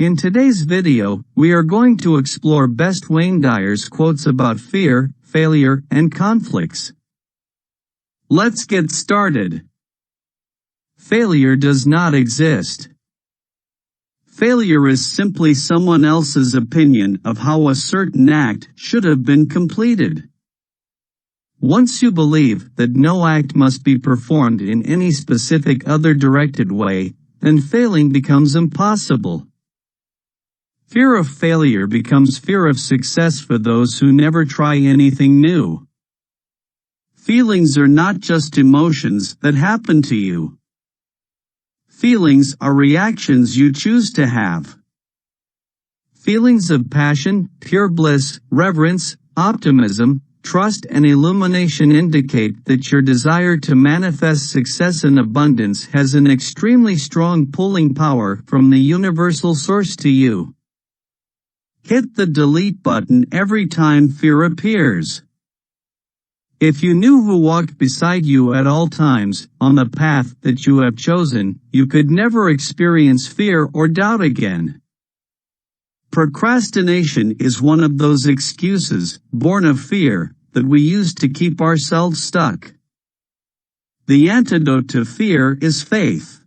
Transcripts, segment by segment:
In today's video, we are going to explore best Wayne Dyer's quotes about fear, failure, and conflicts. Let's get started. Failure does not exist. Failure is simply someone else's opinion of how a certain act should have been completed. Once you believe that no act must be performed in any specific other directed way, then failing becomes impossible. Fear of failure becomes fear of success for those who never try anything new. Feelings are not just emotions that happen to you. Feelings are reactions you choose to have. Feelings of passion, pure bliss, reverence, optimism, trust, and illumination indicate that your desire to manifest success and abundance has an extremely strong pulling power from the universal source to you. Hit the delete button every time fear appears. If you knew who walked beside you at all times, on the path that you have chosen, you could never experience fear or doubt again. Procrastination is one of those excuses, born of fear, that we use to keep ourselves stuck. The antidote to fear is faith.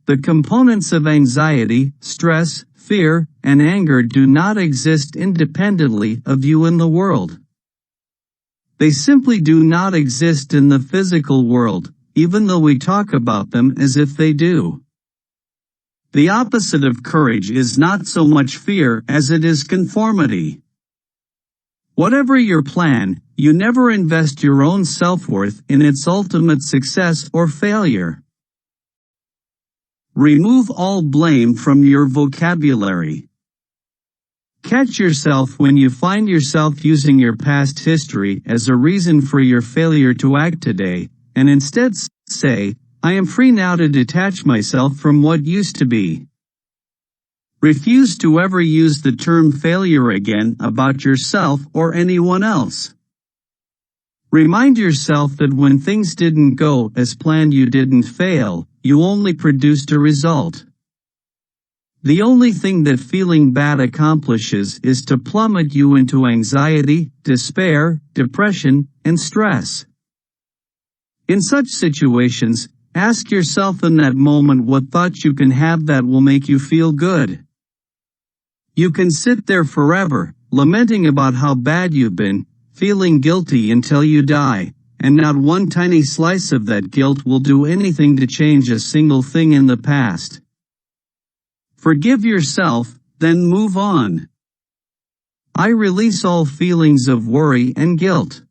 The components of anxiety, stress, fear, and anger do not exist independently of you in the world. They simply do not exist in the physical world, even though we talk about them as if they do. The opposite of courage is not so much fear as it is conformity. Whatever your plan, you never invest your own self-worth in its ultimate success or failure. Remove all blame from your vocabulary. Catch yourself when you find yourself using your past history as a reason for your failure to act today, and instead say, "I am free now to detach myself from what used to be." Refuse to ever use the term failure again about yourself or anyone else. Remind yourself that when things didn't go as planned, you didn't fail, you only produced a result. The only thing that feeling bad accomplishes is to plummet you into anxiety, despair, depression, and stress. In such situations, ask yourself in that moment what thought you can have that will make you feel good. You can sit there forever, lamenting about how bad you've been, feeling guilty until you die, and not one tiny slice of that guilt will do anything to change a single thing in the past. Forgive yourself, then move on. I release all feelings of worry and guilt.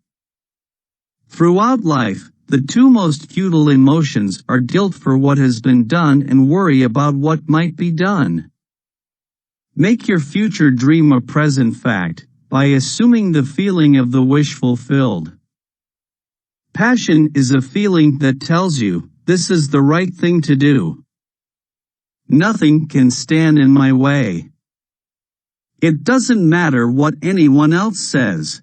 Throughout life, the two most futile emotions are guilt for what has been done and worry about what might be done. Make your future dream a present fact, by assuming the feeling of the wish fulfilled. Passion is a feeling that tells you, this is the right thing to do. Nothing can stand in my way. It doesn't matter what anyone else says.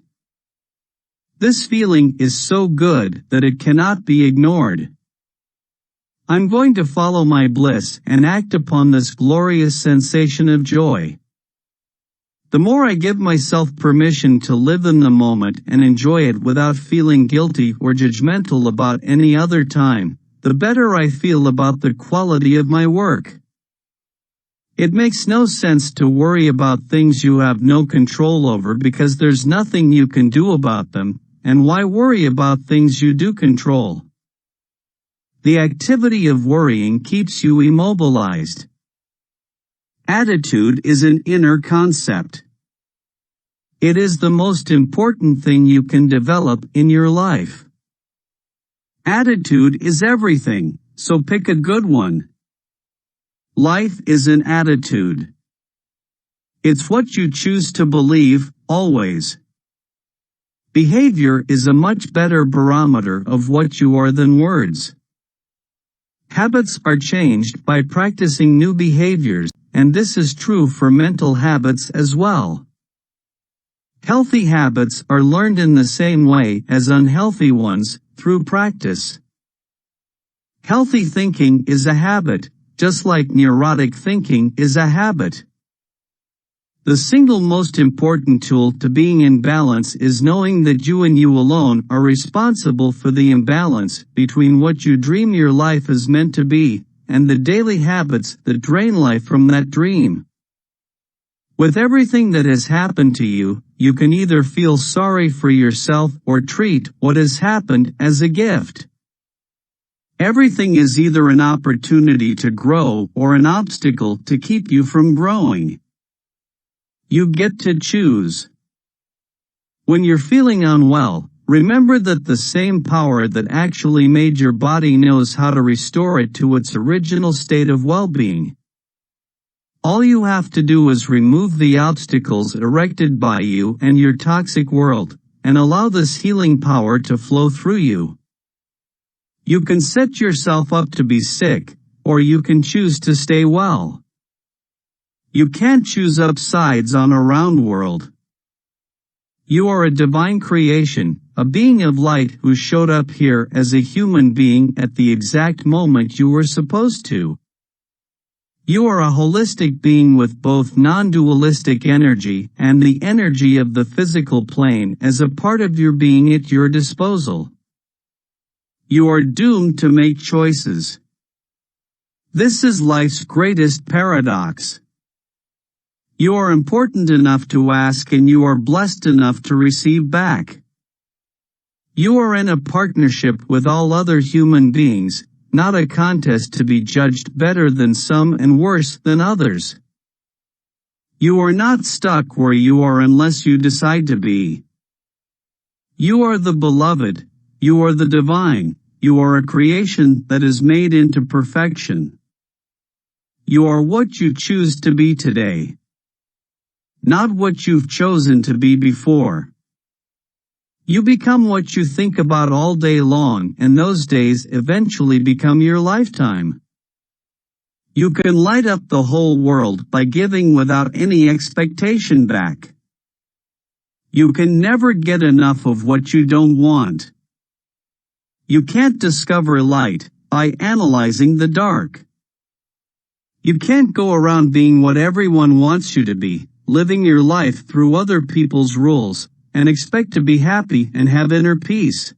This feeling is so good that it cannot be ignored. I'm going to follow my bliss and act upon this glorious sensation of joy. The more I give myself permission to live in the moment and enjoy it without feeling guilty or judgmental about any other time, the better I feel about the quality of my work. It makes no sense to worry about things you have no control over because there's nothing you can do about them, and why worry about things you do control? The activity of worrying keeps you immobilized. Attitude is an inner concept. It is the most important thing you can develop in your life. Attitude is everything, so pick a good one. Life is an attitude. It's what you choose to believe, always. Behavior is a much better barometer of what you are than words. Habits are changed by practicing new behaviors, and this is true for mental habits as well. Healthy habits are learned in the same way as unhealthy ones, through practice. Healthy thinking is a habit, just like neurotic thinking is a habit. The single most important tool to being in balance is knowing that you and you alone are responsible for the imbalance between what you dream your life is meant to be, and the daily habits that drain life from that dream. With everything that has happened to you, you can either feel sorry for yourself or treat what has happened as a gift. Everything is either an opportunity to grow or an obstacle to keep you from growing. You get to choose. When you're feeling unwell, remember that the same power that actually made your body knows how to restore it to its original state of well-being. All you have to do is remove the obstacles erected by you and your toxic world, and allow this healing power to flow through you. You can set yourself up to be sick, or you can choose to stay well. You can't choose upsides on a round world. You are a divine creation, a being of light who showed up here as a human being at the exact moment you were supposed to. You are a holistic being with both non-dualistic energy and the energy of the physical plane as a part of your being at your disposal. You are doomed to make choices. This is life's greatest paradox. You are important enough to ask and you are blessed enough to receive back. You are in a partnership with all other human beings, not a contest to be judged better than some and worse than others. You are not stuck where you are unless you decide to be. You are the beloved, you are the divine, you are a creation that is made into perfection. You are what you choose to be today, not what you've chosen to be before. You become what you think about all day long, and those days eventually become your lifetime. You can light up the whole world by giving without any expectation back. You can never get enough of what you don't want. You can't discover light by analyzing the dark. You can't go around being what everyone wants you to be, living your life through other people's rules, and expect to be happy and have inner peace.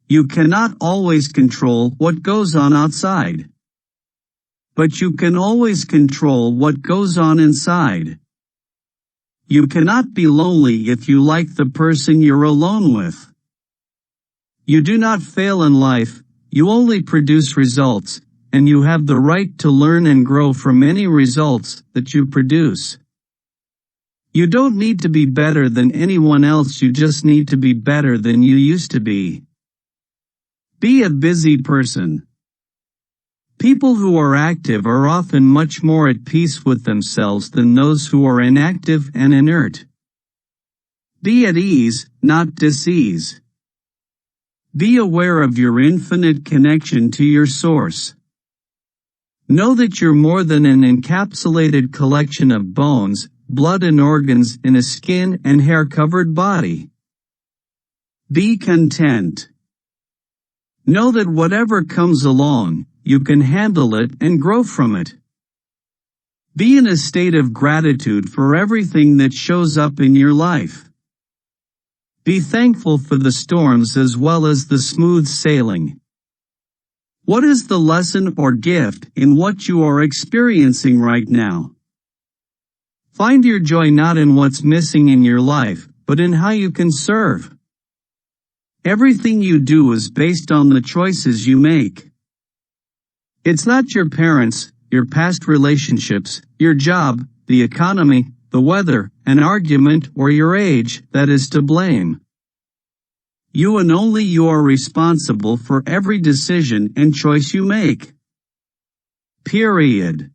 You cannot always control what goes on outside, but you can always control what goes on inside. You cannot be lonely if you like the person you're alone with. You do not fail in life, you only produce results, and you have the right to learn and grow from any results that you produce. You don't need to be better than anyone else, you just need to be better than you used to be. Be a busy person. People who are active are often much more at peace with themselves than those who are inactive and inert. Be at ease, not dis-ease. Be aware of your infinite connection to your source. Know that you're more than an encapsulated collection of bones, blood and organs in a skin and hair-covered body. Be content. Know that whatever comes along, you can handle it and grow from it. Be in a state of gratitude for everything that shows up in your life. Be thankful for the storms as well as the smooth sailing. What is the lesson or gift in what you are experiencing right now? Find your joy not in what's missing in your life, but in how you can serve. Everything you do is based on the choices you make. It's not your parents, your past relationships, your job, the economy, the weather, an argument, or your age that is to blame. You and only you are responsible for every decision and choice you make. Period.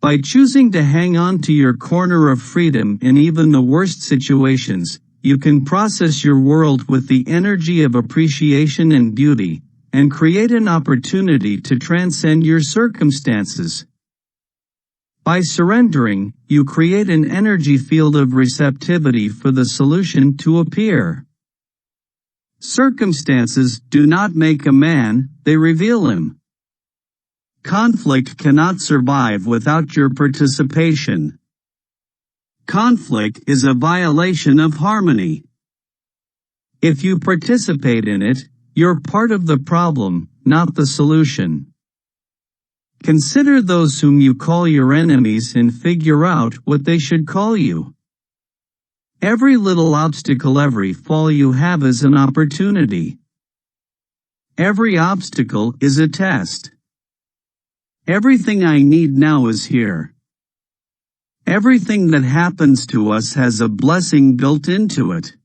By choosing to hang on to your corner of freedom in even the worst situations, you can process your world with the energy of appreciation and beauty, and create an opportunity to transcend your circumstances. By surrendering, you create an energy field of receptivity for the solution to appear. Circumstances do not make a man, they reveal him. Conflict cannot survive without your participation. Conflict is a violation of harmony. If you participate in it, you're part of the problem, not the solution. Consider those whom you call your enemies and figure out what they should call you. Every little obstacle, every fall you have is an opportunity. Every obstacle is a test. Everything I need now is here. Everything that happens to us has a blessing built into it.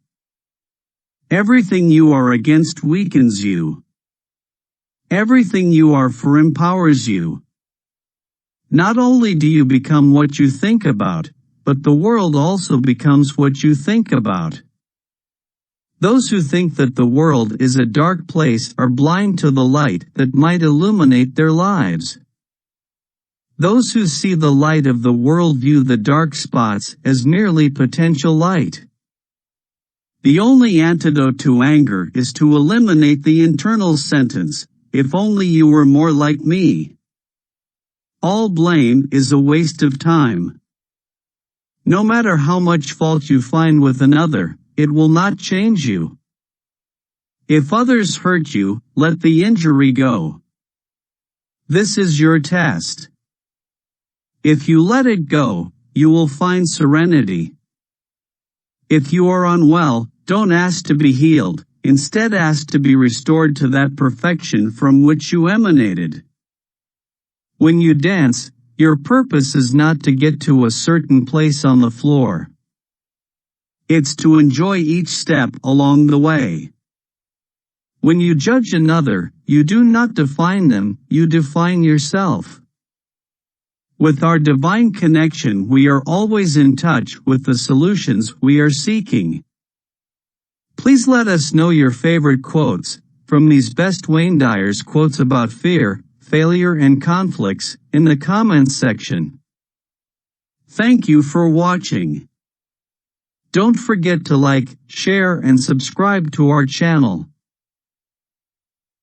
Everything you are against weakens you. Everything you are for empowers you. Not only do you become what you think about, but the world also becomes what you think about. Those who think that the world is a dark place are blind to the light that might illuminate their lives. Those who see the light of the world view the dark spots as merely potential light. The only antidote to anger is to eliminate the internal sentence, "If only you were more like me." All blame is a waste of time. No matter how much fault you find with another, it will not change you. If others hurt you, let the injury go. This is your test. If you let it go, you will find serenity. If you are unwell, don't ask to be healed, instead ask to be restored to that perfection from which you emanated. When you dance, your purpose is not to get to a certain place on the floor. It's to enjoy each step along the way. When you judge another, you do not define them, you define yourself. With our divine connection, we are always in touch with the solutions we are seeking. Please let us know your favorite quotes from these best Wayne Dyer's quotes about fear, failure and conflicts in the comments section. Thank you for watching. Don't forget to like, share and subscribe to our channel.